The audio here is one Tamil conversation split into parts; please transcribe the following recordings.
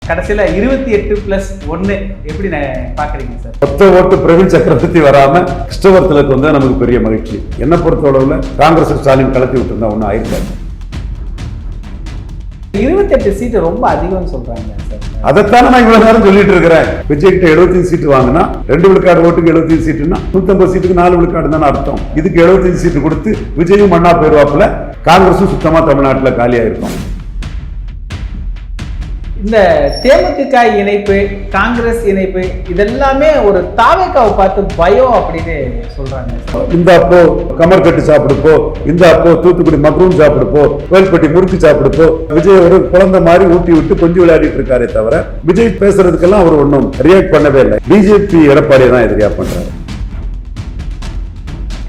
கடைசியில் 28+1 எப்படி பார்க்குறீங்க சார்? மொத்த ஓட்டு பிரவீன் சக்கரவர்த்தி வராம கிறிஸ்தவர்களுக்கு வந்து நமக்கு பெரிய மகிழ்ச்சி. என்ன பொறுத்தளவுல காங்கிரஸ் ஸ்டாலின் கலத்தி விட்டுருந்தா ஒன்றும் ஆயிருக்காரு. 28 சீட்டு ரொம்ப அதிகம்னு சொல்றாங்க சார். அதைத்தானே நான் இவ்வளவு நேரம் சொல்லிட்டு இருக்கிறேன். விஜய் கிட்ட 75 சீட்டு வாங்கினா 2 விழுக்காடு ஓட்டுக்கு 75 சீட்டுன்னா 150 சீட்டுக்கு 4 விழுக்காடு தானே அர்த்தம். இதுக்கு 75 சீட்டு கொடுத்து விஜயும் மண்ணா போயிருவாப்புல, காங்கிரஸும் சுத்தமா தமிழ்நாட்டில் காலியா இருக்கும். இந்த தேமுதிக இணைப்பு, காங்கிரஸ் இணைப்பு இதெல்லாமே ஒரு தாவேக்காவை பார்த்து பயம் அப்படின்னு சொல்றாங்க. இந்த அப்போ கமர் கட்டு சாப்பிடுப்போ, இந்த அப்போ தூத்துக்குடி மக்ரூன் சாப்பிடுப்போ, கோயில்பட்டி முறுக்கு சாப்பிடுப்போ, விஜய் ஒரு குழந்தை மாதிரி ஊட்டி விட்டு கொஞ்சம் விளையாடிட்டு இருக்காரே தவிர விஜய் பேசுறதுக்கெல்லாம் அவர் ஒன்றும் ரியாக்ட் பண்ணவே இல்லை. பிஜேபி எடப்பாடியை தான் எதிரியா பண்றாரு.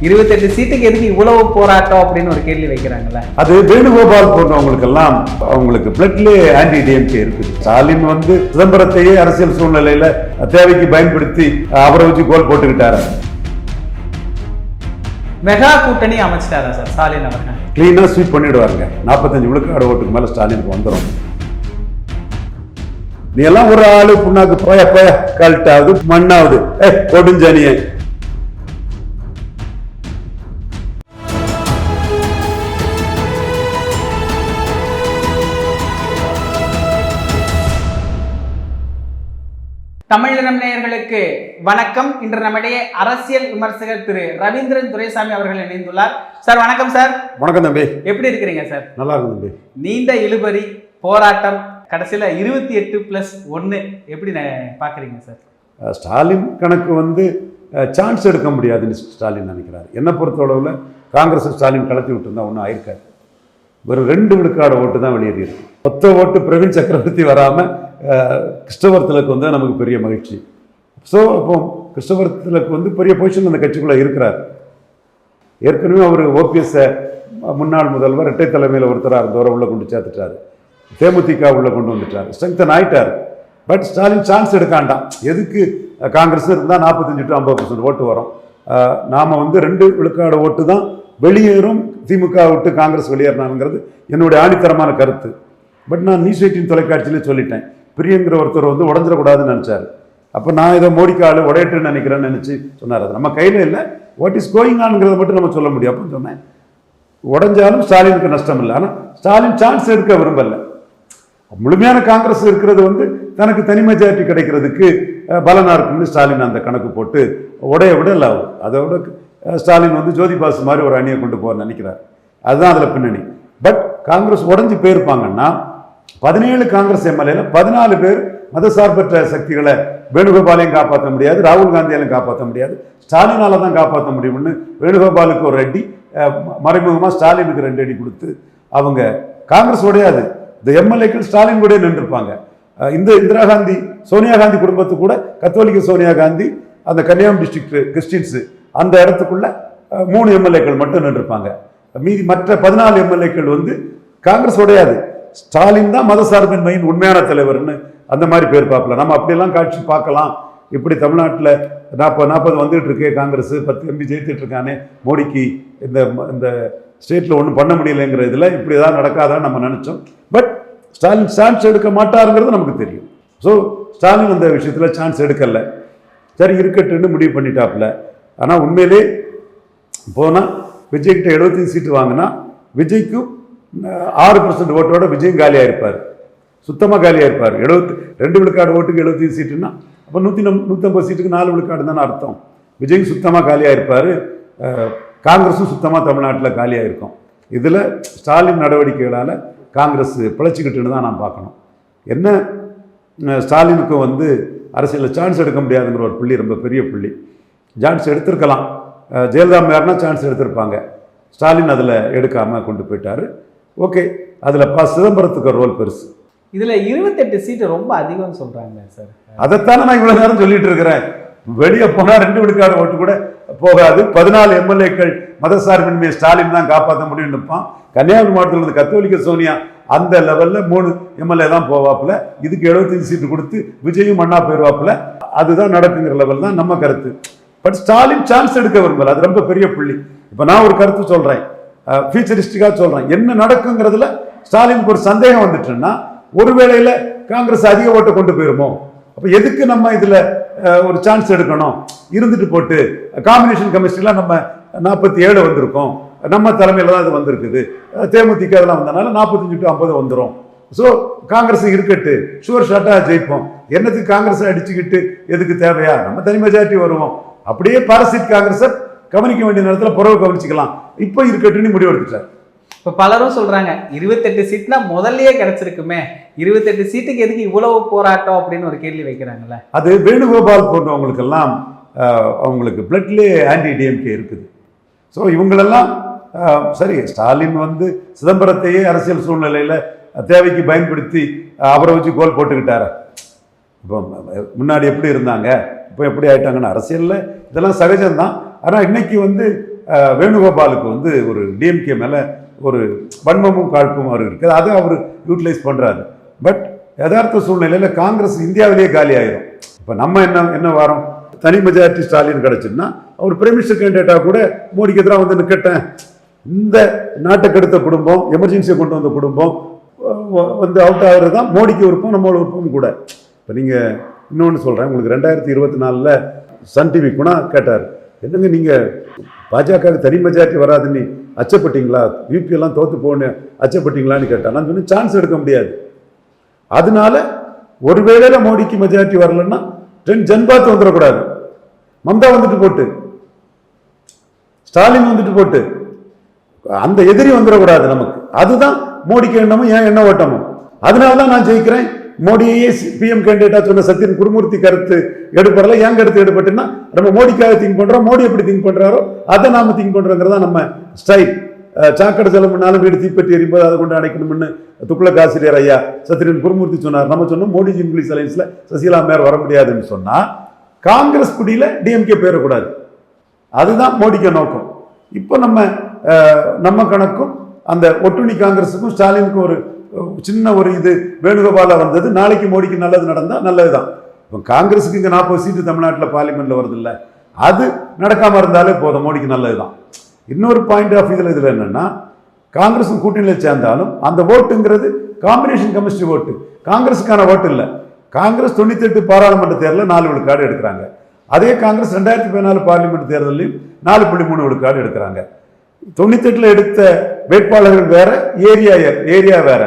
28 சீட்டுக்கு எதுக்கு இவ்வளவு போராட்டம் அப்படின்னு ஒரு கேள்வி வைக்கிறாங்கல்ல. அது வேணுகோபால் போன்றவங்களுக்கு எல்லாம் அவங்களுக்கு பிளட்லே ஆன்டி டிஎம்கே இருக்குது. ஸ்டாலின் வந்து சிதம்பரத்தையே அரசியல் சூழ்நிலையில தேவைக்கு பயன்படுத்தி அவரை வச்சு கோல் போட்டுக்கிட்டாரு. மெகா கூட்டணி அமைச்சிட்டாரா சார் ஸ்டாலின் அவர்கள்? கிளீனா ஸ்வீப் பண்ணிடுவாங்க. 45 விழுக்காடு ஓட்டுக்கு மேல ஸ்டாலினுக்கு வந்துடும். நீ எல்லாம் ஒரு ஆளு புண்ணாக்கு போய கல்ட்டாவது மண்ணாவது கொடுஞ்சனிய. தமிழினம் நேயர்களுக்கு வணக்கம். இன்று நம்முடைய அரசியல் விமர்சகர் திரு ரவீந்திரன் துரைசாமி அவர்கள் இணைந்துள்ளார். சார் வணக்கம் சார். வணக்கம் தம்பி. எப்படி இருக்கிறீங்க சார்? நல்லா இருக்கும் தம்பி. நீண்ட இழுபறி போராட்டம், கடைசியில் 28+1 எப்படி பார்க்குறீங்க சார்? ஸ்டாலின் கணக்கு வந்து சான்ஸ் எடுக்க முடியாதுன்னு ஸ்டாலின் நினைக்கிறார். என்னை பொறுத்தளவில் காங்கிரஸ் ஸ்டாலின் கலத்தி விட்டுருந்தா ஒன்றும் ஆயிருக்காரு. வெறும் 2 விழுக்காடு ஓட்டு தான் வெளியேறியிருக்கு. மொத்த ஓட்டு பிரவீன் சக்கரவர்த்தி வராமல் கிறிஸ்தவர்களுக்கு வந்து நமக்கு பெரிய மகிழ்ச்சி. ஸோ அப்போ கிறிஸ்தவர்களுக்கு வந்து பெரிய பொசிஷன் அந்த கட்சிக்குள்ளே இருக்கிறார். ஏற்கனவே அவர் ஓபிஎஸ்ஸை முன்னாள் முதல்வர் இரட்டை தலைமையில் ஒருத்தராக இருந்தவரை உள்ளே கொண்டு சேர்த்துட்டார். தேமுதிக உள்ளே கொண்டு வந்துட்டார். ஸ்ட்ரெங்தன் ஆயிட்டார். பட் ஸ்டாலின் சான்ஸ் எடுக்காண்டாம். எதுக்கு காங்கிரஸ் இருந்தால் 45 to 50% ஓட்டு வரும். நாம் வந்து 2 விழுக்காடு ஓட்டு தான் வெளியேறும். திமுக விட்டு காங்கிரஸ் வெளியேறினாங்கிறது என்னுடைய ஆணித்தரமான கருத்து. பட் நான் நியூஸ் 18 தொலைக்காட்சியிலே சொல்லிட்டேன். பிரியங்கிற ஒருத்தர் வந்து உடஞ்சிடக்கூடாதுன்னு நினச்சார். அப்போ நான் இதை மோடிக்கால் உடையட்டுன்னு நினைக்கிறேன்னு நினச்சி சொன்னார். அது நம்ம கையில் இல்லை. வாட் இஸ் கோயிங் ஆன்ங்கிறத மட்டும் நம்ம சொல்ல முடியும் அப்படின்னு சொன்னேன். உடஞ்சாலும் ஸ்டாலினுக்கு நஷ்டம் இல்லை. ஆனால் ஸ்டாலின் சான்ஸ் எடுக்க விரும்பலை. முழுமையான காங்கிரஸ் இருக்கிறது வந்து தனக்கு தனி மெஜாரிட்டி கிடைக்கிறதுக்கு பலனாக இருக்குன்னு ஸ்டாலின் அந்த கணக்கு போட்டு உடைய விட இல்லை. அதோட ஸ்டாலின் வந்து ஜோதி பாசு மாதிரி ஒரு அணியை கொண்டு போக நினைக்கிறார். அதுதான் அதில் பின்னணி. பட் காங்கிரஸ் உடஞ்சி போயிருப்பாங்கன்னா 17 காங்கிரஸ் எம்எல்ஏல 14 பேர் மதசார்பற்ற சக்திகளை வேணுகோபாலையும் காப்பாற்ற முடியாது, ராகுல் காந்தியாலையும் காப்பாற்ற முடியாது, ஸ்டாலினால தான் காப்பாற்ற முடியும்னு வேணுகோபாலுக்கு ஒரு அடி, மறைமுகமாக ஸ்டாலினுக்கு 2 அடி கொடுத்து அவங்க காங்கிரஸ் உடையாது. இந்த எம்எல்ஏக்கள் ஸ்டாலின் கூட நின்றுருப்பாங்க. இந்த இந்திரா காந்தி சோனியா காந்தி குடும்பத்து கூட கத்தோலிக்க சோனியா காந்தி அந்த கன்னியாகுமரி டிஸ்ட்ரிக்ட் கிறிஸ்டின்ஸு அந்த இடத்துக்குள்ள 3 எம்எல்ஏக்கள் மட்டும் நின்றுருப்பாங்க. மீதி மற்ற 14 எம்எல்ஏக்கள் வந்து காங்கிரஸ் உடையாது. ஸ்டாலின் தான் மதசார்பின் மையின் உண்மையான தலைவர்னு அந்த மாதிரி பேர் பார்க்கலாம். நம்ம அப்படியெல்லாம் காட்சி பார்க்கலாம். இப்படி தமிழ்நாட்டில் 40 வந்துட்டு இருக்கே, காங்கிரஸ் 10 MP ஜெயித்துட்டு இருக்கானே, மோடிக்கு இந்த ஸ்டேட்டில் ஒன்றும் பண்ண முடியலைங்கிற இதில் இப்படி ஏதாவது நடக்காதான்னு நம்ம நினச்சோம். பட் ஸ்டாலின் சான்ஸ் எடுக்க மாட்டாருங்கிறது நமக்கு தெரியும். ஸோ ஸ்டாலின் அந்த விஷயத்தில் சான்ஸ் எடுக்கலை. சரி இருக்கட்டுன்னு முடிவு பண்ணிட்டாப்புல. ஆனால் உண்மையிலே போனால் விஜய்கிட்ட 75 சீட்டு வாங்கினா விஜய்க்கும் 6% ஓட்டோட விஜயும் காலியாக இருப்பார். சுத்தமாக காலியாக இருப்பார். 2 விழுக்காடு ஓட்டுக்கு 75 சீட்டுன்னா அப்போ 150 சீட்டுக்கு 4 விழுக்காடு தானே அர்த்தம். விஜயும் சுத்தமாக காலியாக இருப்பார். காங்கிரஸும் சுத்தமாக தமிழ்நாட்டில் காலியாக இருக்கும். இதில் ஸ்டாலின் நடவடிக்கைகளால் காங்கிரஸ் பிழைச்சிக்கிட்டுன்னு தான் நான் பார்க்கணும். என்ன ஸ்டாலினுக்கும் வந்து அரசியலில் சான்ஸ் எடுக்க முடியாதுங்கிற ஒரு புள்ளி ரொம்ப பெரிய புள்ளி. சான்ஸ் எடுத்திருக்கலாம். ஜெயலலிதா மேர்னா சான்ஸ் எடுத்திருப்பாங்க. ஸ்டாலின் அதில் எடுக்காமல் கொண்டு போயிட்டார். ஓகே, அதில் சிதம்பரத்துக்கு ரோல் பெருசு. இதில் 28 சீட்டு ரொம்ப அதிகம்னு சொல்கிறாங்க சார். அதைத்தானே நான் இவ்வளோ நேரம் சொல்லிட்டு இருக்கிறேன். வெளியே போனால் 2 விழுக்காடு ஓட்டு கூட போகாது. 14 எம்எல்ஏக்கள் மதசார்பின்மையை ஸ்டாலின் தான் காப்பாற்ற முடியும்னு இருப்பான். கன்னியாகுமரி மாவட்டத்தில் இருந்து கத்தோலிக்க சோனியா அந்த லெவலில் 3 எம்எல்ஏ தான் போவாப்புல. இதுக்கு 75 சீட்டு கொடுத்து விஜயும் மண்ணா போயிடுவாப்புல. அதுதான் நடக்குங்கிற லெவல் தான் நம்ம கருத்து. பட் ஸ்டாலின் சான்ஸ் எடுக்க விரும்பல. அது ரொம்ப பெரிய புள்ளி. இப்போ நான் ஒரு கருத்து சொல்கிறேன், ஃபியூச்சரிஸ்டிக்காக சொல்கிறேன். என்ன நடக்குங்கிறதுல ஸ்டாலினுக்கு ஒரு சந்தேகம் வந்துட்டுன்னா ஒருவேளையில காங்கிரஸ் அதிக ஓட்டை கொண்டு போயிருமோ? அப்ப எதுக்கு நம்ம இதுல ஒரு சான்ஸ் எடுக்கணும்? இருந்துட்டு போட்டு காம்பினேஷன் கெமிஸ்ட்ரிலாம் நம்ம 47 வந்திருக்கோம், நம்ம தலைமையில தான் இது வந்திருக்குது. தேமுதிக அதெல்லாம் வந்தனால 45 to 50 வந்துடும். ஸோ காங்கிரஸ் இருக்கட்டு, ஷுவர் ஷாட்டா ஜெயிப்போம். என்னத்துக்கு காங்கிரஸ் அடிச்சுக்கிட்டு எதுக்கு தேவையா? நம்ம தனி மெஜாரிட்டி வருவோம். அப்படியே பாரசீட் காங்கிரஸை கவனிக்க வேண்டிய நேரத்தில் புறவு கவனிச்சுக்கலாம். இப்போ இருக்கட்டுன்னு முடிவு எடுத்துட்டார். இப்போ பலரும் சொல்றாங்க 28 சீட்னா முதல்லயே கிடைச்சிருக்குமே, 28 சீட்டுக்கு எதுக்கு இவ்வளவு போராட்டம் அப்படின்னு ஒரு கேள்வி வைக்கிறாங்கல்ல. அது வேணுகோபால் போன்றவங்களுக்கெல்லாம் அவங்களுக்கு பிளட்லேயே ஆன்டி டிஎம்கே இருக்குது. ஸோ இவங்களெல்லாம் சரி, ஸ்டாலின் வந்து சிதம்பரத்தையே அரசியல் சூழ்நிலையில் தேவைக்கு பயன்படுத்தி அவரை வச்சு கோல் போட்டுக்கிட்டார. இப்போ முன்னாடி எப்படி இருந்தாங்க, இப்போ எப்படி ஆயிட்டாங்கன்னு அரசியலில் இதெல்லாம் சகஜம்தான். ஆனால் இன்னைக்கு வந்து வேணுகோபாலுக்கு வந்து ஒரு டிஎம்கே மேலே ஒரு வன்மமும் காழ்ப்பும் அவர் இருக்குது. அதை அவர் யூட்டிலைஸ் பண்ணுறாரு. பட் யதார்த்த சூழ்நிலையில் காங்கிரஸ் இந்தியாவிலேயே காலி ஆயிரும். இப்போ நம்ம என்ன வாரம் தனி மெஜாரிட்டி ஸ்டாலின் கிடச்சுன்னா அவர் பிரைம் மினிஸ்டர் கேண்டிடேட்டாக கூட மோடிக்கு எதிராக வந்து நிற்கட்டேன். இந்த நாட்டை கெடுத்த குடும்பம், எமர்ஜென்சியை கொண்டு வந்த குடும்பம் வந்து அவுட் ஆகிறது தான் மோடிக்கு விருப்பம், நம்மளோட விருப்பம் கூட. இப்போ நீங்கள் இன்னொன்று சொல்கிறேன், உங்களுக்கு 2024 சன் டிவி குணா கேட்டார், என்னங்க நீங்கள் பாஜகவுக்கு தனி மெஜாரிட்டி வராதுன்னு அச்சப்பட்டீங்களா, யூபியெல்லாம் தோற்று போன்னு அச்சப்பட்டீங்களான்னு கேட்டார். நான் சொன்னேன் சான்ஸ் எடுக்க முடியாது. அதனால ஒருவேளை மோடிக்கு மெஜாரிட்டி வரலன்னா ஜன்பாத் வந்துடக்கூடாது, மம்தா வந்துட்டு போட்டு, ஸ்டாலின் வந்துட்டு போட்டு, அந்த எதிரி வந்துடக்கூடாது நமக்கு. அதுதான் மோடிக்கு எண்ணமும் ஏன் எண்ண ஓட்டமும். அதனால தான் நான் ஜெயிக்கிறேன். மோடியே பிஎம் கேண்டிடேட்டா சொன்ன சத்யன் குருமூர்த்தி கருத்து எடுப்படல, ஏன் கருத்து எடுப்பட்டுன்னா நம்ம மோடிக்காக திங்க் பண்றோம், மோடி எப்படி திங்க் பண்றாரோ அதை நாம திங்க் பண்றோங்கிறதா நம்ம ஸ்டைல். சாக்கடை செலவுனாலும் வீடு தீப்பெட்டி எரியும்போது அதை கொண்டு அடைக்கணும்னு துக்ளக் ஆசிரியர் ஐயா சத்யன் குருமூர்த்தி சொன்னார். நம்ம சொன்னோம் மோடிஜி இங்கிலீஷ் அலைன்ஸ்ல சசிகலா மேயர் வர முடியாதுன்னு சொன்னா காங்கிரஸ் குடியில டிஎம்கே பேரக்கூடாது. அதுதான் மோடிக்கு நோக்கம். இப்போ நம்ம கணக்கும் அந்த ஒட்டுணி காங்கிரஸுக்கும் ஸ்டாலினுக்கும் ஒரு சின்ன ஒரு இது வேணுகோபால வந்தது. நாளைக்கு மோடிக்கு நல்லது நடந்தா நல்லதுதான். இப்போ காங்கிரஸுக்கு இங்கே 40 சீட்டு தமிழ்நாட்டில் பார்லிமெண்ட்ல வருது இல்லை, அது நடக்காம இருந்தாலே போதும், மோடிக்கு நல்லதுதான். இன்னொரு பாயிண்ட் ஆஃப் இதில் என்னன்னா, காங்கிரஸும் கூட்டணியில் சேர்ந்தாலும் அந்த ஓட்டுங்கிறது காம்பினேஷன் கெமிஸ்ட்ரி ஓட்டு, காங்கிரஸுக்கான ஓட்டு இல்லை. காங்கிரஸ் 98 பாராளுமன்ற தேர்தலில் 4 விழுக்காடு எடுக்கிறாங்க. அதே காங்கிரஸ் 2014 பார்லிமெண்ட் தேர்தலையும் 4.3 விழுக்காடு எடுக்கிறாங்க. 98 எடுத்த வேட்பாளர்கள் வேற, ஏரியா வேற.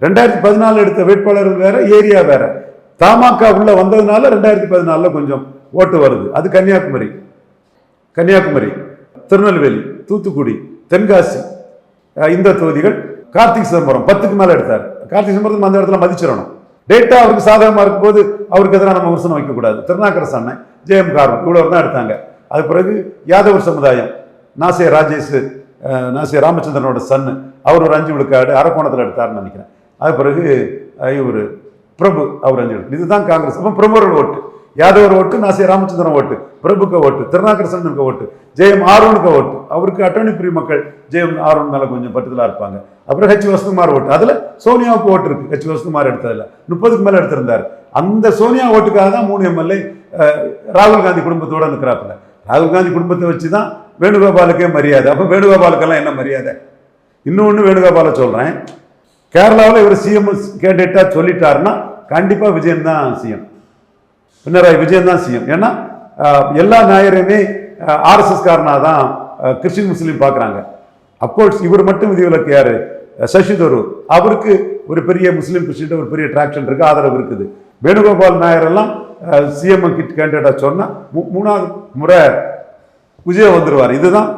2014 எடுத்த வேட்பாளர்கள் வேற, ஏரியா வேற. தமாக உள்ள வந்ததுனால 2014 கொஞ்சம் ஓட்டு வருது. அது கன்னியாகுமரி, திருநெல்வேலி, தூத்துக்குடி, தென்காசி, இந்த தொகுதிகள். கார்த்திக் சிதம்பரம் 10க்கு மேல எடுத்தார். கார்த்திக் சிதம்பரம் அந்த இடத்துல மதிச்சிடணும். டேட்டா அவருக்கு சாதகமா இருக்கும் போது அவருக்கு எதிராக நம்ம விமர்சனம் வைக்கக்கூடாது. திருநாக்கரசு அண்ணன், ஜெயம் கார்வன் இவ்வளவு தான் எடுத்தாங்க. அது பிறகு யாதவர் சமுதாயம், நாசே ராமச்சந்திரனோட சன்னு, அவர் ஒரு 5 விழுக்காடு அரக்கோணத்தில் எடுத்தாருன்னு நினைக்கிறேன். அது பிறகு இவர் பிரபு, அவர் 5 விழுக்காடு. இதுதான் காங்கிரஸ். அப்போ பிரமுகர்கள் ஓட்டு, யாதவர் ஓட்டு, நாசே ராமச்சந்திரன் ஓட்டு, பிரபுக்க ஓட்டு, திருநாக்கரசனுக்கு ஓட்டு, ஜெயம் ஆரோனுக்கு ஓட்டு. அவருக்கு அட்டர்னி பிரி மக்கள் ஜெயம் ஆரோன் மேல கொஞ்சம் பட்டுதலா இருப்பாங்க. அப்புறம் ஹெச் வசந்தகுமார் ஓட்டு, அதுல சோனியாவுக்கு ஓட்டு இருக்கு. ஹெச் வசந்தகுமார் எடுத்ததுல 30க்கு மேல எடுத்திருந்தாரு. அந்த சோனியா ஓட்டுக்காக தான் 3 எம்எல்ஏ ராகுல் காந்தி குடும்பத்தோட நிற்கிறாப்புல. ராகுல் காந்தி குடும்பத்தை வச்சுதான் வேணுகோபாலுக்கே மரியாதை. அப்ப வேணுகோபாலுக்கெல்லாம் என்ன மரியாதை? இன்னொன்னு வேணுகோபால சொல்றேன், கேரளாவில் இவர் சிஎம் கேண்டிடேட்டா சொல்லிட்டாருன்னா கண்டிப்பா விஜயன் தான் சிஎம், பினராயி விஜயன் தான் சிஎம். ஏன்னா எல்லா நாயரையுமே ஆர்எஸ்எஸ் காரனா தான் கிறிஸ்டின் முஸ்லீம் பார்க்குறாங்க. அப்கோர்ஸ் இவர் மட்டும் விதிவிலக்கு யாரு? சசி தரூர். அவருக்கு ஒரு பெரிய முஸ்லீம் கிறிஸ்டின் ஒரு பெரிய அட்ராக்ஷன் இருக்கு, ஆதரவு இருக்குது. வேணுகோபால் நாயர் எல்லாம் சிஎம் கேண்டிடேட்டா சொன்னா 3வது முறை விஜய் வந்துருவார். இதுதான்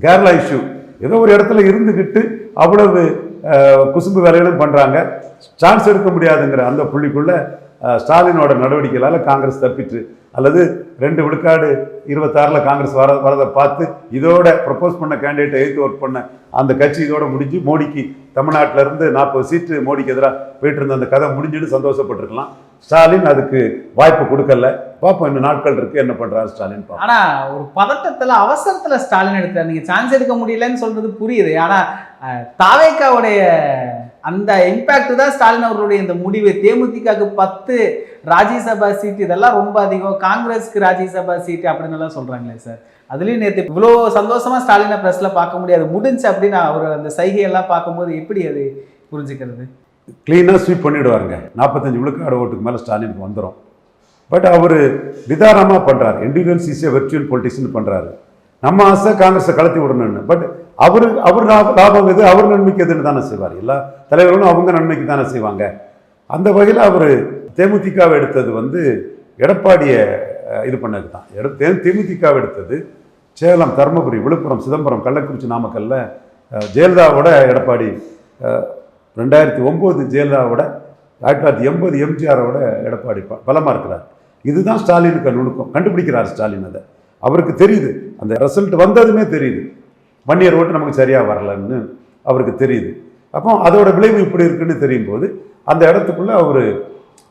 கேரளா இஷ்யூ. ஏதோ ஒரு இடத்துல இருந்துகிட்டு அவ்வளவு குசும்பு வேலைகளும் பண்றாங்க. சான்ஸ் எடுக்க முடியாதுங்கிற அந்த புள்ளிக்குள்ள ஸ்டாலினோட நடவடிக்கைகளால காங்கிரஸ் தப்பிட்டு, அல்லது 2 விழுக்காடு 26 காங்கிரஸ் வரதை பார்த்து இதோட ப்ரப்போஸ் பண்ண கேண்டிடேட்டை எதிர்த்து ஒர்க் பண்ண அந்த கட்சி இதோட முடிஞ்சு மோடிக்கு தமிழ்நாட்டில இருந்து 40 சீட்டு மோடிக்கு எதிராக போயிட்டு இருந்த அந்த கதை முடிஞ்சுன்னு சந்தோஷப்பட்டிருக்கலாம். ஸ்டாலின் அதுக்கு வாய்ப்பு கொடுக்கல. பார்ப்போம், இன்னும் நாட்கள் இருக்கு, என்ன பண்றாரு ஸ்டாலின். ஆனா ஒரு பதட்டத்துல அவசரத்துல ஸ்டாலின் எடுத்தார். நீங்க சான்ஸ் எடுக்க முடியலன்னு சொல்றது புரியுது. ஆனா தாவேக்காவுடைய அந்த இம்பாக்ட் தான் ஸ்டாலின் அவர்களுடைய இந்த முடிவு. தேமுதிகக்கு 10 ராஜ்யசபா சீட், இதெல்லாம் ரொம்ப அதிகம். காங்கிரஸ்க்கு ராஜ்யசபா சீட் அப்படின்னு எல்லாம் சொல்றாங்களே சார். அதுலயும் நேற்று இவ்வளோ சந்தோஷமா ஸ்டாலினை பிரஸ்ல பார்க்க முடியாது, முடிஞ்சு அப்படின்னு அவர் அந்த சைகையெல்லாம் பார்க்கும்போது எப்படி அது புரிஞ்சுக்கிறது? க்ளீனாக ஸ்வீப் பண்ணிவிடுவாருங்க. 45 விழுக்காடு ஓட்டுக்கு மேலே ஸ்டாலினுக்கு வந்துடும். பட் அவர் நிதானமாக பண்ணுறாரு. எண்டியூரன்ஸ் இஸ் ஏ வெர்ச்சுவல் பொலிட்டிக்ஸ்னு பண்ணுறாரு. நம்ம ஆசை காங்கிரஸை கலத்தி விடணும்னு. பட் அவர் லாபம் எது, அவர் நன்மைக்கு எதுன்னு தானே செய்வார். எல்லா தலைவர்களும் அவங்க நன்மைக்கு தானே செய்வாங்க. அந்த வகையில் அவர் தேமுதிகவை எடுத்தது வந்து எடப்பாடியை இது பண்ணது தான். தேமுதிகவை எடுத்தது சேலம், தருமபுரி, விழுப்புரம், சிதம்பரம், கள்ளக்குறிச்சி, நாமக்கல்ல ஜெயலலிதாவோட எடப்பாடி 2009 ஜெயலலிதாவோட 1980 எம்ஜிஆரோட எடப்பாடி பலமாக இருக்கிறார். இதுதான் ஸ்டாலினுக்கு நுணுக்கம். கண்டுபிடிக்கிறார் ஸ்டாலின். அதை அவருக்கு தெரியுது. அந்த ரிசல்ட் வந்ததுமே தெரியுது. வன்னியர் ஓட்டு நமக்கு சரியாக வரலன்னு அவருக்கு தெரியுது. அப்போ அதோட விளைவு இப்படி இருக்குன்னு தெரியும் போது அந்த இடத்துக்குள்ள அவர்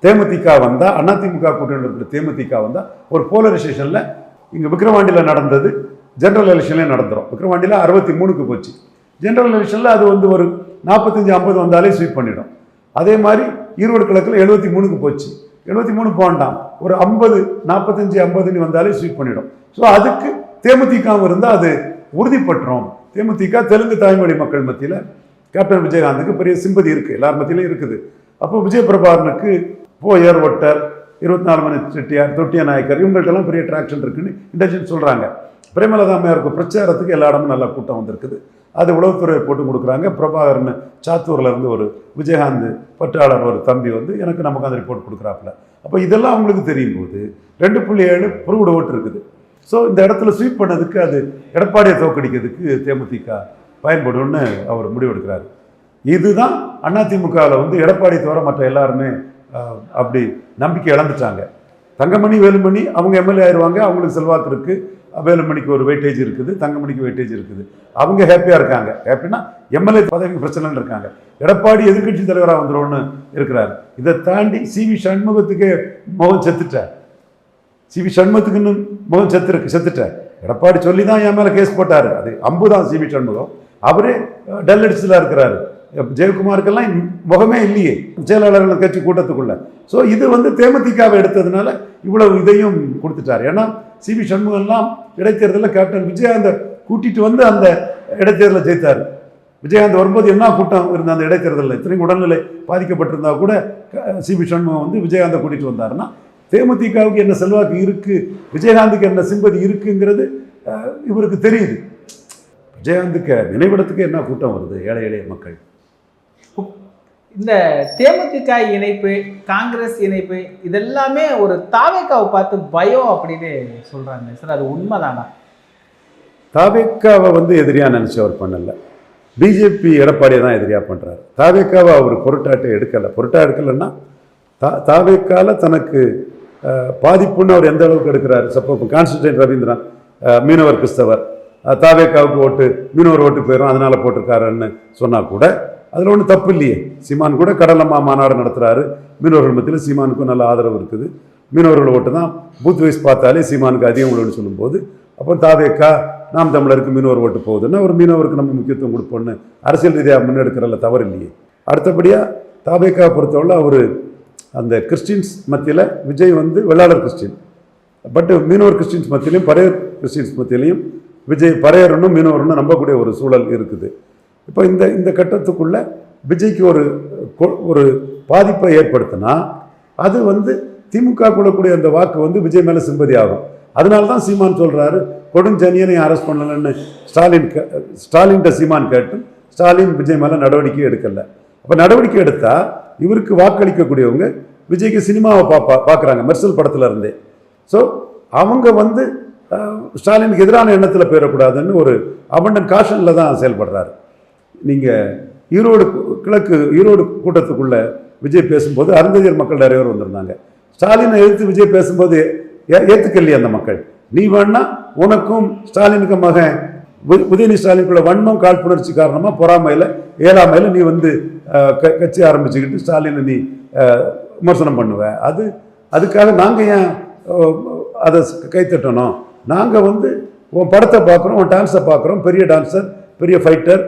தேமுதிக வந்தால், அதிமுக கூட்டணி இருக்கிற தேமுதிக வந்தால் ஒரு போலரைசேஷனில் இங்கே விக்கிரவாண்டியில் நடந்தது ஜென்ரல் எலெக்ஷன்லேயே நடந்துடும். விக்கிரவாண்டியில் 63க்கு போச்சு. ஜென்ரல் எலெக்ஷனில் அது வந்து ஒரு 45-50 வந்தாலே ஸ்வீப் பண்ணிடும். அதே மாதிரி ஈரோடு கிழக்கில் 73க்கு போச்சு. 73 போண்டாம், ஒரு 45-50 வந்தாலே ஸ்வீப் பண்ணிடும். ஸோ அதுக்கு தேமுதிகவும் இருந்தால் அது உறுதிப்பட்டுரும். தேமுதிக தெலுங்கு தாய்மொழி மக்கள் மத்தியில் கேப்டன் விஜயகாந்துக்கு பெரிய சிம்பதி இருக்குது, எல்லார் மத்தியிலும் இருக்குது. அப்போ விஜய் பிரபாகரனுக்கு போயர், ஒட்டர், 24 மணி செட்டியார், தொட்டிய நாயக்கர், இவங்கள்ட்டெல்லாம் பெரிய ட்ராக்ஷன் இருக்குன்னு இன்டெலிஜென்ஸ் சொல்கிறாங்க. பிரேமலதா அம்மையாருக்கு பிரச்சாரத்துக்கு எல்லா இடமும் நல்லா கூட்டம் வந்திருக்குது. அது உளவுத்துறை போட்டு கொடுக்குறாங்க. பிரபாகரன் சாத்தூரில் இருந்து ஒரு விஜயகாந்த் பற்றாளர் ஒரு தம்பி வந்து எனக்கு நமக்கு அந்த ரிப்போர்ட் கொடுக்குறாப்புல. அப்போ இதெல்லாம் அவங்களுக்கு தெரியும் போது 2.7 புறவுட ஓட்டு இருக்குது. ஸோ இந்த இடத்துல ஸ்வீப் பண்ணதுக்கு அது எடப்பாடியை தோக்கடிக்கிறதுக்கு தேமுதிக பயன்படும்னு அவர் முடிவெடுக்கிறாரு. இதுதான் அதிமுகவில் வந்து எடப்பாடி தவிர மற்ற எல்லாருமே அப்படி நம்பிக்கை இழந்துட்டாங்க. தங்கமணி, வேலுமணி அவங்க எம்எல்ஏ ஆயிடுவாங்க. அவங்களுக்கு செல்வாக்கு இருக்குது. வேலுமணிக்கு ஒரு வெயிட்டேஜ் இருக்குது, தங்கமணிக்கு வெயிட்டேஜ் இருக்குது. அவங்க ஹாப்பியாக இருக்காங்க. ஹாப்பினா எம்எல்ஏ பதவிக்கு பிரச்சனைன்னு இருக்காங்க. எடப்பாடி எதிர்கட்சி தலைவராக வந்துடும்னு இருக்கிறார். இதை தாண்டி சிவி சண்முகத்துக்கே முகம் செத்துட்டார். சிவி சண்முகத்துக்குன்னு முகம் செத்துட்டார். எடப்பாடி சொல்லி தான் என் மேலே கேஸ் போட்டார். அது அம்பு தான் சிவி சண்முகம். அவரே டல் அடிச்சுலாம் இருக்கிறாரு. ஜெயக்குமாருக்கெல்லாம் முகமே இல்லையே செயலாளர்கள் கட்சி கூட்டத்துக்குள்ள. ஸோ இது வந்து தேமுதிகவை எடுத்ததுனால இவ்வளவு இதையும் கொடுத்துட்டார். ஏன்னா சிவி சண்முகம்லாம் இடைத்தேர்தலில் கேப்டன் விஜயகாந்தை கூட்டிட்டு வந்து அந்த இடைத்தேர்தலில் ஜெயித்தார். விஜயகாந்த் வரும்போது என்ன கூட்டம் இருந்த அந்த இடைத்தேர்தலில் இத்தனையும் உடல்நிலை பாதிக்கப்பட்டிருந்தா கூட சிவி சண்முகம் வந்து விஜயகாந்தை கூட்டிட்டு வந்தாருன்னா தேமுதிகவுக்கு என்ன செல்வாக்கு இருக்குது, விஜயகாந்துக்கு என்ன சிம்பதி இருக்குங்கிறது இவருக்கு தெரியுது. விஜயகாந்துக்கு நினைவிடத்துக்கு என்ன கூட்டம் வருது, ஏழை எளிய மக்கள். இந்த தேமுதிக இணைப்பு, காங்கிரஸ் இணைப்பு, இதெல்லாமே ஒரு தாவேக்காவை பார்த்து பயம் அப்படின்னு சொல்றாங்க சார். அது உண்மைதானா? தாவேக்காவை வந்து எதிரியா நினைச்சு அவர் பண்ணல. பிஜேபி எடப்பாடியை தான் எதிரியா பண்றாரு. தாவேக்காவை அவர் பொருட்டாட்டை எடுக்கலைன்னா தாவேக்கால தனக்கு பாதிப்புன்னு அவர் எந்த அளவுக்கு எடுக்கிறாரு. சப்போ கான்ஸ்டன்டைன் ரவீந்திரன் மீனவர் கிறிஸ்தவர், தாவேக்காவுக்கு ஓட்டு மீனவர் ஓட்டு போயிடும் அதனால போட்டிருக்காருன்னு சொன்னால் கூட அதில் ஒன்றும் தப்பு இல்லையே. சீமான் கூட கடலம்மா மாநாடு நடத்துகிறாரு. மீனவர்கள் மத்தியில் சீமானுக்கும் நல்ல ஆதரவு இருக்குது. மீனவர்கள் ஓட்டு தான் பூத் வைஸ் பார்த்தாலே சீமானுக்கு அதிகம் உள்ளன்னு சொல்லும்போது அப்போ தாவேக்கா நாம் தமிழருக்கு மீனவர் ஓட்டு போகுதுன்னா ஒரு மீனவருக்கு நம்ம முக்கியத்துவம் கொடுப்போன்னு அரசியல் ரீதியாக முன்னெடுக்கிறதுல தவறு இல்லையே. அடுத்தபடியாக தாவேக்கா பொறுத்தவரை அவர் அந்த கிறிஸ்டின்ஸ் மத்தியில் விஜய் வந்து வெள்ளாளர் கிறிஸ்டின், பட் மீனவர் கிறிஸ்டின்ஸ் மத்தியிலையும் பறையர் கிறிஸ்டின்ஸ் மத்தியிலையும் விஜய் பறையர்னும் மீனவர்னு நம்பக்கூடிய ஒரு சூழல் இருக்குது. இப்போ இந்த கட்டத்துக்குள்ள விஜய்க்கு ஒரு பாதிப்பை ஏற்படுத்தினா அது வந்து திமுக கொள்ளக்கூடிய அந்த வாக்கு வந்து விஜய் மேலே சிம்பதி ஆகும். அதனால தான் சீமான் சொல்கிறாரு கொடுஞ்சனியனை அரெஸ்ட் பண்ணலன்னு ஸ்டாலின்கிட்ட சீமான் கேட்டு ஸ்டாலின் விஜய் மேலே நடவடிக்கை எடுக்கலை. அப்போ நடவடிக்கை எடுத்தால் இவருக்கு வாக்களிக்கக்கூடியவங்க விஜய்க்கு சினிமாவை பார்க்குறாங்க மெர்சல் படத்தில் இருந்தே. ஸோ அவங்க வந்து ஸ்டாலினுக்கு எதிரான எண்ணத்தில் போயிடக்கூடாதுன்னு ஒரு அபண்டன் காஷனில் தான் செயல்படுறாரு. நீங்கள் ஈரோடு கூட்டத்துக்குள்ளே விஜய் பேசும்போது அருந்ததியர் மக்கள் நிறைய பேர் வந்திருந்தாங்க. ஸ்டாலினை எதிர்த்து விஜய் பேசும்போது ஏற்றுக்கலையே அந்த மக்கள். நீ வேணா உனக்கும் ஸ்டாலினுக்கும் மகன் உதயநிதி ஸ்டாலினுக்குள்ள வன்மம் காழ்ப்புணர்ச்சி காரணமாக பொறாமையில் ஏழாமையில் நீ வந்து கட்சி ஆரம்பிச்சுக்கிட்டு ஸ்டாலினை நீ விமர்சனம் பண்ணுவ. அதுக்காக நாங்கள் ஏன் அதை கைத்தட்டணும்? நாங்கள் வந்து உன் படத்தை பார்க்குறோம், உன் டான்ஸை பார்க்குறோம், பெரிய டான்ஸர், பெரிய ஃபைட்டர்,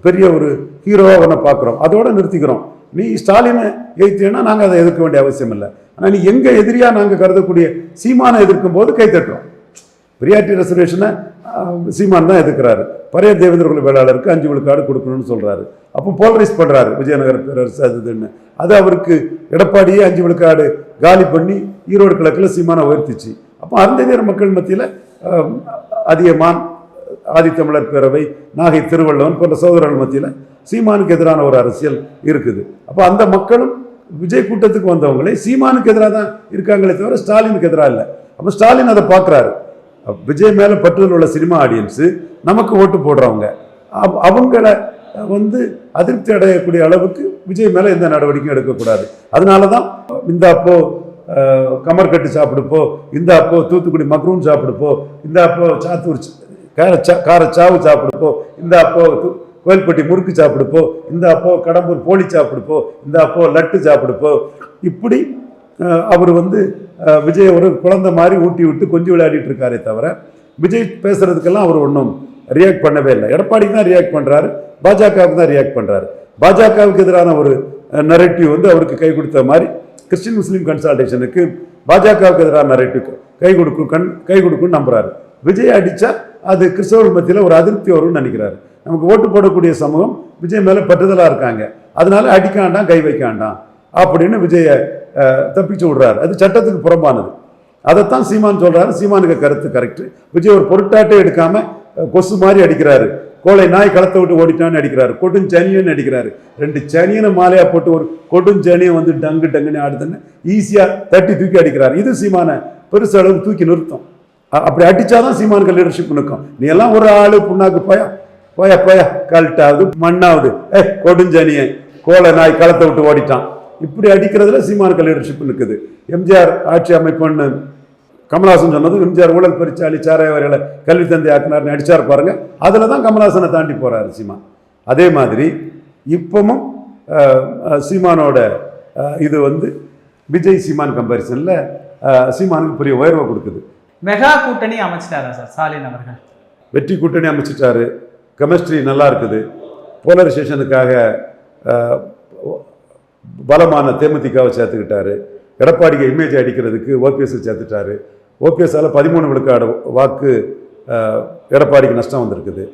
பெரிய ஒரு ஹீரோவாக ஒன்றை பார்க்குறோம், அதோடு நிறுத்திக்கிறோம். நீ ஸ்டாலினை எதிர்த்தீங்கன்னா நாங்கள் அதை எதிர்க்க வேண்டிய அவசியம் இல்லை. ஆனால் நீ எங்கள் எதிரியாக நாங்கள் கருதக்கூடிய சீமானை எதிர்க்கும் போது கைத்தட்டுறோம். பிரியாரிட்டி ரிசர்வேஷனை சீமான் தான் எதிர்க்கிறாரு. பழைய தேவேந்திர குல வேளாளருக்கு 5 விழுக்காடு கொடுக்கணும்னு சொல்றாரு. அப்போ போலரைஸ் பண்றாரு விஜயநகர பேரரசு அதுன்னு. அது அவருக்கு எடப்பாடியே 5 விழுக்காடு காலி பண்ணி ஈரோடு கிழக்குல சீமானை உயர்த்திச்சு. அப்போ அருந்ததியர் மக்கள் மத்தியில் அதியமான், ஆதித்தமிழர் பேரவை, நாகை திருவள்ளுவன் போன்ற சகோதரர்கள் மத்தியில் சீமானுக்கு எதிரான ஒரு அரசியல் இருக்குது. அப்போ அந்த மக்களும் விஜய் கூட்டத்துக்கு வந்தவங்களே சீமானுக்கு எதிராக தான் இருக்காங்களே தவிர ஸ்டாலினுக்கு எதிராக இல்லை. அப்போ ஸ்டாலின் அதை பார்க்குறாரு. விஜய் மேலே பற்றுதல் உள்ள சினிமா ஆடியன்ஸு, நமக்கு ஓட்டு போடுறவங்க, அவங்கள அதிருப்தி அடையக்கூடிய அளவுக்கு விஜய் மேலே எந்த நடவடிக்கையும் எடுக்கக்கூடாது. அதனால தான் இந்த அப்போ கமர்கட்டு சாப்பிடுப்போ, இந்த அப்போ தூத்துக்குடி மக்ரூன் சாப்பிடுப்போ, இந்த அப்போ சாத்தூர் காரச்சாவு சாப்பிடுப்போ, இந்த அப்போ கோயில்பட்டி முறுக்கு சாப்பிடுப்போ, இந்த அப்போ கடம்பூர் போலி சாப்பிடுப்போ, இந்த அப்போ லட்டு சாப்பிடுப்போ, இப்படி அவர் விஜய் ஒரு குழந்தை மாதிரி ஊட்டி விட்டு கொஞ்சம் விளையாடிட்டு இருக்காரே தவிர விஜய் பேசுறதுக்கெல்லாம் அவர் ஒன்றும் ரியாக்ட் பண்ணவே இல்லை. எடப்பாடிக்கு தான் ரியாக்ட் பண்ணுறாரு, பாஜகவுக்கு தான் ரியாக்ட் பண்ணுறாரு. பாஜகவுக்கு எதிரான ஒரு நரேட்டிவ் அவருக்கு கை கொடுத்த மாதிரி கிறிஸ்டின் முஸ்லீம் கன்சால்டேஷனுக்கு பாஜகவுக்கு எதிரான நரேட்டிவ் கை கொடுக்குன்னு நம்புறாரு. விஜய் அடித்தா அது கிறிஸ்தவர்கள் மத்தியில் ஒரு அதிருப்தி வரும்னு நினைக்கிறாரு. நமக்கு ஓட்டு போடக்கூடிய சமூகம் விஜய் மேலே பற்றுதலாக இருக்காங்க, அதனால அடிக்காண்டாம் கை வைக்காண்டாம் அப்படின்னு விஜயை தப்பிச்சு விடுறாரு. அது சட்டத்துக்கு புறம்பானது. அதைத்தான் சீமான் சொல்றாரு. சீமானுக்கு கருத்து கரெக்ட். விஜய் ஒரு பொருட்டாட்டே எடுக்காம கொசு மாதிரி அடிக்கிறாரு. கோழை நாய் களத்தை விட்டு ஓடிட்டான்னு அடிக்கிறாரு. கொடுஞ்சனியன்னு அடிக்கிறாரு. 2 சனியனை மாலையா போட்டு ஒரு கொடுஞ்சனியை டங்கு டங்குன்னு ஆடுதுன்னு ஈஸியா தட்டி தூக்கி அடிக்கிறாரு. இது சீமானை பெருசளவு தூக்கி நிறுத்தும். அப்படி அடிச்சாதான் சீமானுக்கு லீடர்ஷிப் நிற்கும். நீ எல்லாம் ஒரு ஆளு புண்ணாக்கு போயா போயா போயா கல்ட்டாவது மண்ணாவது கொடுஞ்சனிய கோழை நாய் களத்தை விட்டு ஓடிட்டான் இப்படி அடிக்கிறதுல சீமானுக்கு லீடர்ஷிப் நிற்குது. எம்ஜிஆர் ஆட்சி அமைப்புன்னு கமல்ஹாசன் சொன்னது, எம்ஜிஆர் ஊழல் பறிச்சாலி சாராயவர்களை கல்வி தந்தை ஆக்கினார்னு அடிச்சார் பாருங்க, அதில் தான் கமல்ஹாசனை தாண்டி போறாரு சீமான். அதே மாதிரி இப்பவும் சீமானோட இது விஜய் சீமான் கம்பேரிசனில் சீமானுக்கு பெரிய உயர்வை கொடுக்குது. மெகா கூட்டணி அமைச்சிட்டாரா சார் ஸ்டாலின் அவர்கள்? வெற்றி கூட்டணி அமைச்சிட்டாரு. கெமிஸ்ட்ரி நல்லா இருக்குது. போலரைசேஷனுக்காக பலமான தேமுதிகவை சேர்த்துக்கிட்டாரு. எடப்பாடிக்கு இமேஜ் அடிக்கிறதுக்கு ஓபிஎஸ் சேர்த்துட்டாரு. ஓபிஎஸ்ஸால் 13 விழுக்காடு வாக்கு எடப்பாடிக்கு நஷ்டம் வந்திருக்குது.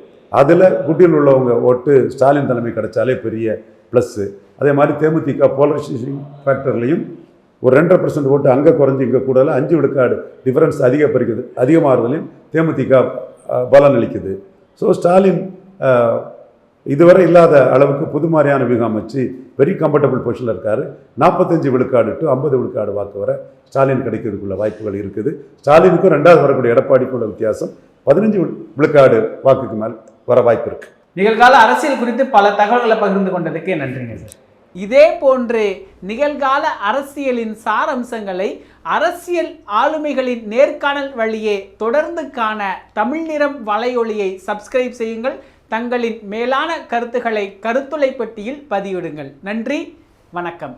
அதில் குட்டியில் உள்ளவங்க ஓட்டு ஸ்டாலின் தலைமை கிடைச்சாலே பெரிய ப்ளஸ்ஸு. அதே மாதிரி தேமுதிக போலரைசேஷன் ஃபேக்டர்லையும் ஒரு 2.5% ஓட்டு அங்கே குறைஞ்சி இங்கே கூடல 5 விழுக்காடு டிஃபரன்ஸ் அதிகமாகிறதுலையும் தேமுதிக பலன் அளிக்குது. ஸோ ஸ்டாலின் இதுவரை இல்லாத அளவுக்கு புது மாதிரியான வியூகம் அமைச்சு வெரி கம்ஃபர்டபுள் பொசிஷனில் இருக்கார். 45 விழுக்காடு டு 50 விழுக்காடு வாக்கு வர ஸ்டாலின் கிடைக்கிறதுக்குள்ள வாய்ப்புகள் இருக்குது. ஸ்டாலினுக்கும் 2வது வரக்கூடிய எடப்பாடிக்குள்ள வித்தியாசம் 15 விழுக்காடு வாக்குக்கு மேல் வர வாய்ப்பு இருக்கு. நிகழ்கால அரசியல் குறித்து பல தகவல்களை பகிர்ந்து கொண்டதுக்கு நன்றிங்க சார். இதே போன்று நிகழ்கால அரசியலின் சாரம்சங்களை அரசியல் ஆளுமைகளின் நேர்காணல் வழியே தொடர்ந்து காண தமிழ் நிறம் வலையொலியை சப்ஸ்கிரைப் செய்யுங்கள். தங்களின் மேலான கருத்துக்களை கருத்துளை பெட்டியில் பதிவிடுங்கள். நன்றி, வணக்கம்.